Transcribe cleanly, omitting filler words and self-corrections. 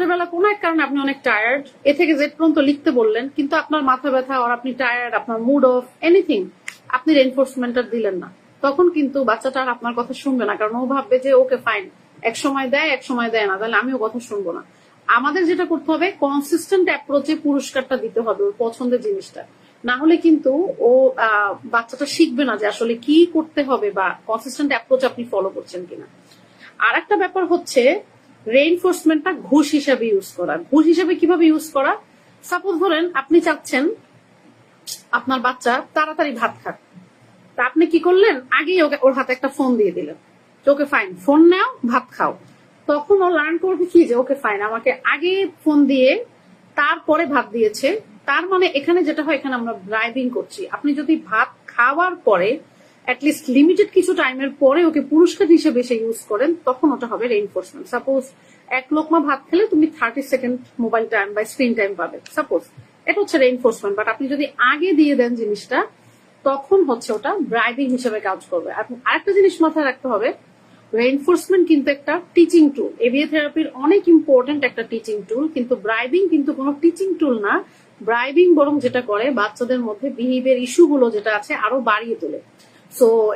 রাত্রেবেলা কোনো এক কারণে আপনি অনেক টায়ার্ড, এ থেকে জেড পর্যন্ত লিখতে বললেন, কিন্তু আপনার মাথা ব্যথা আর আপনি টায়ার্ড, আপনার মুড অফ, এনিথিং, আপনি রেইনফোর্সমেন্টটা দিলেন না, তখন কিন্তু বাচ্চাটা আর আপনার কথা শুনবে না, কারণ ও ভাববে যে ওকে ফাইন, এক সময় দেয় এক সময় দেয় না, তাহলে আমিও কথা শুনবো না। আমাদের যেটা করতে হবে, কনসিস্টেন্ট অ্যাপ্রোচে পুরস্কারটা দিতে হবে ওর পছন্দের জিনিসটা, না হলে কিন্তু ও বাচ্চাটা শিখবে না যে আসলে কি করতে হবে বা কনসিস্টেন্ট অ্যাপ্রোচ আপনি ফলো করছেন কিনা। আর একটা ব্যাপার হচ্ছে রেইনফোর্সমেন্টটা ঘুষ হিসাবে ইউজ করা। ঘুষ হিসাবে কিভাবে ইউজ করা? সাপোজ ধরেন আপনি চাচ্ছেন আপনার বাচ্চা তাড়াতাড়ি ভাত খাক, তা আপনি কি করলেন, আগেই ওর হাতে একটা ফোন দিয়ে দিলেন, ওকে ফাইন ফোন নাও ভাত খাও। তখন ও লার্ন করবে কি যে ওকে ফাইন, আমাকে আগে ফোন দিয়ে তারপরে ভাত দিয়েছে, তার মানে এখানে যেটা হয়, এখানে আমরা ব্রাইবিং করছি। আপনি যদি ভাত খাওয়ার পরে অ্যাটলিস্ট লিমিটেড কিছু টাইমের পরে ওকে পুরস্কার হিসেবে সে ইউজ করেন, তখন ওটা হবে রেইনফোর্সমেন্ট। সাপোজ এক লোকমা ভাত খেলে তুমি 30 সেকেন্ড মোবাইল টাইম বা স্ক্রিন টাইম পাবে, সাপোজ, এটা হচ্ছে রেইনফোর্সমেন্ট। বাট আপনি যদি আগে দিয়ে দেন জিনিসটা, তখন হচ্ছে ওটা ব্রাইবিং হিসেবে কাজ করবে। আরেকটা জিনিস মাথায় রাখতে হবে, রেইনফোর্সমেন্ট কিন্তু একটা টিচিং টুল, এভিএ থেরাপির অনেক ইম্পর্টেন্ট একটা টিচিং টুল, কিন্তু ব্রাইবিং কিন্তু কোনো টিচিং টুল না। ব্রাইবিং বরং যেটা করে, বাচ্চাদের মধ্যে বিহেভিয়ার ইস্যু গুলো যেটা আছে আরো বাড়িয়ে তোলে। সো